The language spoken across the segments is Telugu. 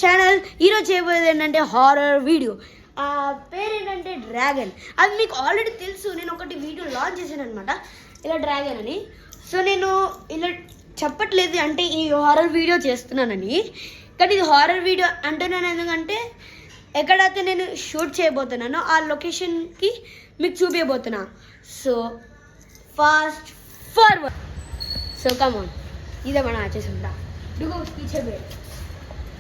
ఛానల్. ఈరోజు చేయబోయేది ఏంటంటే హారర్ వీడియో. ఆ పేరు ఏంటంటే డ్రాగన్. అది మీకు ఆల్రెడీ తెలుసు, నేను ఒకటి వీడియో లాంచ్ చేశాను అనమాట, ఇలా డ్రాగన్ అని. సో నేను ఇలా చెప్పట్లేదు అంటే ఈ హారర్ వీడియో చేస్తున్నానని, కానీ ఇది హారర్ వీడియో అంటున్నాను ఎందుకంటే ఎక్కడైతే నేను షూట్ చేయబోతున్నానో ఆ లొకేషన్కి మీకు చూపించబోతున్నా. So fast forward. So come on, ఇదే మనం వచ్చేసిందా ఇదిగో పీछे बैठ.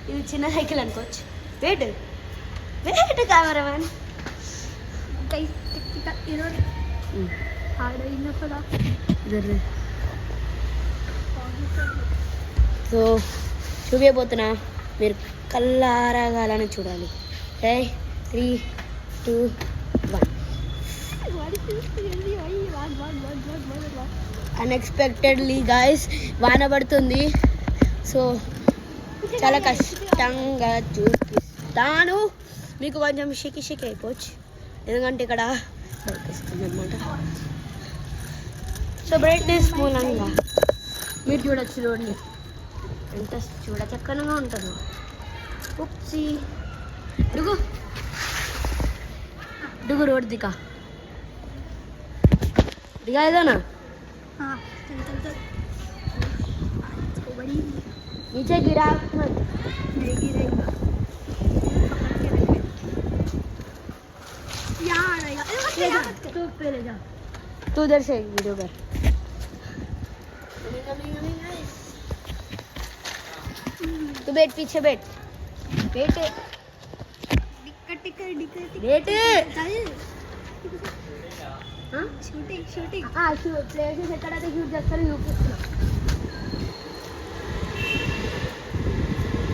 ఇది చిన్న సైకిల్ అనుకోవచ్చు. Wait wait cameraman. సో చూపించబోతున్నా, మీరు కల్లారగాలని చూడాలి. 3, 2, 1. అన్ఎక్స్పెక్టెడ్లీ గాయస్ వాన పడుతుంది. సో చాలా కష్టంగా చూపిస్తాను మీకు, కొంచెం షికి అయిపోవచ్చు ఎందుకంటే ఇక్కడ దొరికిస్తుంది అనమాట. సో బ్రైట్నెస్ మూలంగా మీరు చూడొచ్చు, చూడండి ఎంత చూడచక్కనగా ఉంటుందో. ఉప్సి డుగు డుగు రోడ్ దిగా ఇదేనా नीचे गिरा मत, नहीं गिरेगा, यहाँ आ रहेगा. तू पहले जा, तू उधर से वीडियो कर. तू बैठ, पीछे बैठ बैठ बैठ. షూటింగ్ ప్లేసెస్ ఎక్కడైతే షూట్ చేస్తారో చూపిస్తున్నా.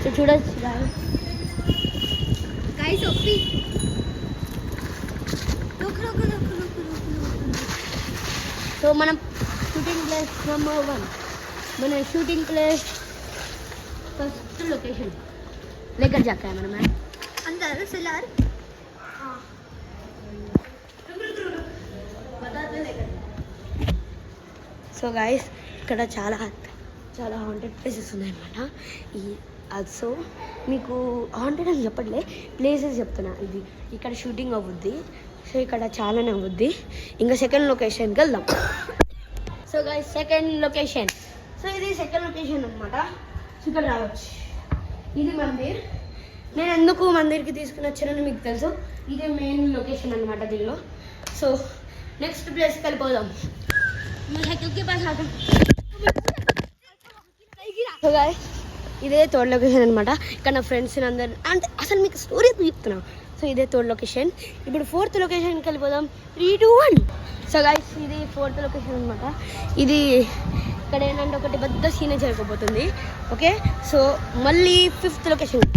సో చూడొచ్చు గైస్. ఒప్పి సో మనం షూటింగ్ ప్లేస్ నెంబర్ 1, మన షూటింగ్ ప్లేస్ ఫస్ట్ లొకేషన్ లేकर जा कैमरामैन अंदर फिलहाल. సో గాయస్ ఇక్కడ చాలా హాంటెడ్ ప్లేసెస్ ఉన్నాయన్నమాట. సో మీకు హాంటెడ్ అని చెప్పట్లే, ప్లేసెస్ చెప్తున్నా. ఇది ఇక్కడ షూటింగ్ అవుద్ది, సో ఇక్కడ చాలానే అవుద్ది. ఇంకా సెకండ్ లొకేషన్కి వెళ్దాం. So guys second location. So ఇది సెకండ్ లొకేషన్ అనమాట. ఇక్కడ రావచ్చు. ఇది మందిర్. నేను ఎందుకు మందిర్కి తీసుకుని వచ్చానని మీకు తెలుసు. ఇది మెయిన్ లొకేషన్ అనమాట దీనిలో. సో నెక్స్ట్ ప్లేస్కి వెళ్ళిపోదాం. సో గాయ్స్ ఇదే థర్డ్ లొకేషన్ అనమాట. ఇక్కడ నా ఫ్రెండ్స్ అందరు అంటే అసలు మీకు స్టోరీ చెప్తున్నా. సో ఇదే థర్డ్ లొకేషన్. ఇప్పుడు ఫోర్త్ లొకేషన్కి వెళ్ళిపోదాం. 3, 2, 1. సో గాయ్స్ ఇది ఫోర్త్ లొకేషన్ అనమాట. ఇది ఇక్కడ ఏంటంటే ఒకటి పెద్ద సీనే జరగబోతుంది. ఓకే, సో మళ్ళీ ఫిఫ్త్ లొకేషన్.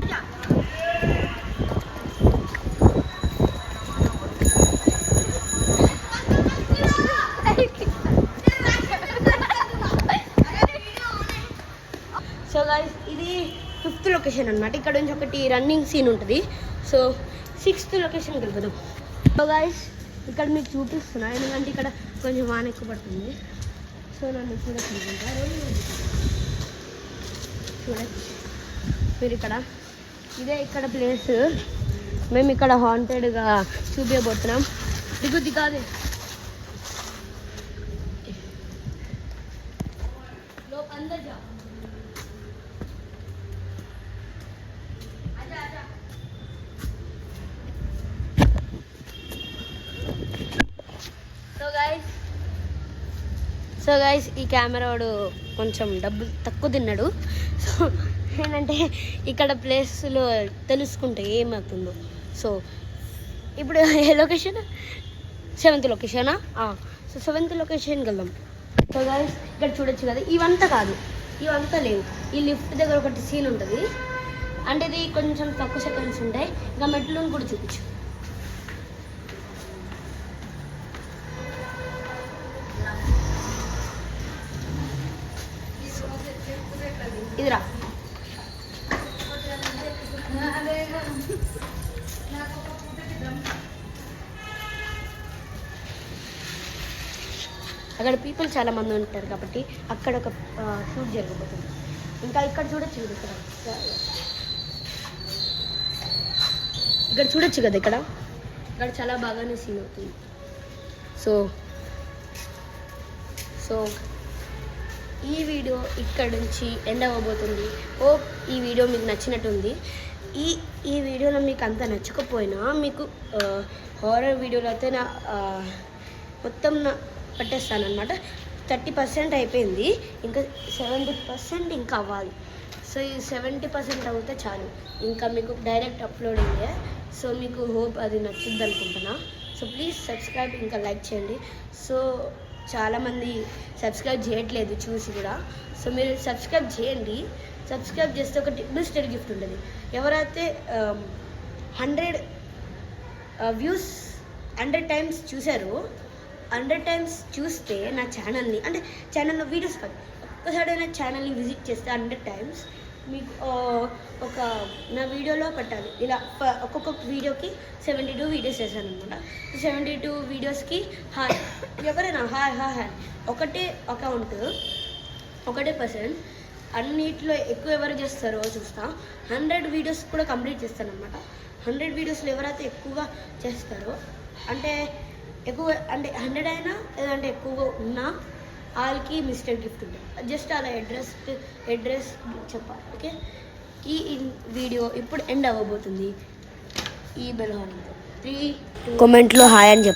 సో గైస్ ఇది ఫిఫ్త్ లొకేషన్ అనమాట. ఇక్కడ నుంచి ఒకటి రన్నింగ్ సీన్ ఉంటుంది. సో సిక్స్త్ లొకేషన్కి వెళ్ళిపోదాం. సో గైస్ ఇక్కడ మీకు చూపిస్తున్నా ఎందుకంటే ఇక్కడ కొంచెం వాన ఎక్కువ పడుతుంది. సో నన్ను చూడొచ్చుకుంటా చూడచ్చు మీరు ఇక్కడ. ఇదే ఇక్కడ ప్లేస్. మేము ఇక్కడ హాంటెడ్గా చూపించబోతున్నాం. దిగుద్ది కాదు अंदर जा. సో గైస్ ఈ కెమెరా వాడు కొంచెం డబ్బులు తక్కువ తిన్నాడు. సో ఏంటంటే ఇక్కడ ప్లేస్లో తెలుసుకుంటే ఏమవుతుందో. సో ఇప్పుడు ఏ లొకేషన్? 7th లొకేషనా? సో 7th లొకేషన్కి వెళ్దాం. సో గైస్ ఇక్కడ చూడొచ్చు కదా, ఇవంతా కాదు, ఇవంతా లేవు. ఈ లిఫ్ట్ దగ్గర ఒకటి సీన్ ఉంటుంది. అంటే ఇది కొంచెం తక్కువ సెకండ్స్ ఉంటాయి. ఇంకా మెట్లను కూడా చూపించు. ఇదిరా అక్కడ పీపుల్ చాలా మంది ఉంటారు కాబట్టి అక్కడ ఒక షూట్ జరగబోతుంది. ఇంకా ఇక్కడ చూడొచ్చు, ఇక్కడ ఇక్కడ చూడొచ్చు కదా, ఇక్కడ చాలా బాగానే సీన్ అవుతుంది. సో ఈ వీడియో ఇక్కడ నుంచి ఎండ్ అవ్వబోతుంది. ఈ వీడియో మీకు నచ్చినట్టుంది. ఈ వీడియోలో మీకు అంత నచ్చకపోయినా మీకు హారర్ వీడియోలో అయితే మొత్తం పట్టేస్తాను అనమాట. 30% అయిపోయింది, ఇంకా 70% ఇంకా అవ్వాలి. సో ఈ 70% అవుతే చాలు, ఇంకా మీకు డైరెక్ట్ అప్లోడింగే. సో మీకు హోప్ అది నచ్చుద్ది అనుకుంటున్నా. సో ప్లీజ్ సబ్స్క్రైబ్, ఇంకా లైక్ చేయండి. సో చాలామంది సబ్స్క్రైబ్ చేయట్లేదు చూసి కూడా. సో మీరు సబ్స్క్రైబ్ చేయండి. సబ్స్క్రైబ్ చేస్తే ఒక మిస్టర్ గిఫ్ట్ ఉంటుంది. ఎవరైతే 100 వ్యూస్ 100 టైమ్స్ చూసారో, 100 టైమ్స్ చూస్తే నా ఛానల్ని, అంటే ఛానల్లో వీడియోస్ కాదు, ఒక్కసారి నా ఛానల్ని విజిట్ చేస్తే 100 టైమ్స్ మీకు నా వీడియోలో పెట్టాలి. ఇలా ఒక్కొక్క వీడియోకి 72 వీడియోస్ చేశాను అనమాట. 72 వీడియోస్కి హాయ్, ఎవరైనా హాయ్ హాయ్ హాయ్, ఒకటే అకౌంట్, ఒకటే పర్సన్. అన్నిట్లో ఎక్కువ ఎవరు చేస్తారో చూస్తా. 100 వీడియోస్ కూడా కంప్లీట్ చేస్తాను అనమాట. 100 వీడియోస్లో ఎవరైతే ఎక్కువగా చేస్తారో, అంటే 100 అయినా లేదంటే ఎక్కువగా ఉన్నా వాళ్ళకి మిస్టర్ గిఫ్ట్ ఉంటుంది. జస్ట్ అలా అడ్రస్ చెప్పాలి. ఓకే, ఈ వీడియో ఇప్పుడు ఎండ్ అవ్వబోతుంది. ఈ బెల్ హార్న్తో 3 కామెంట్లో హాయ్ అని చెప్పాలి.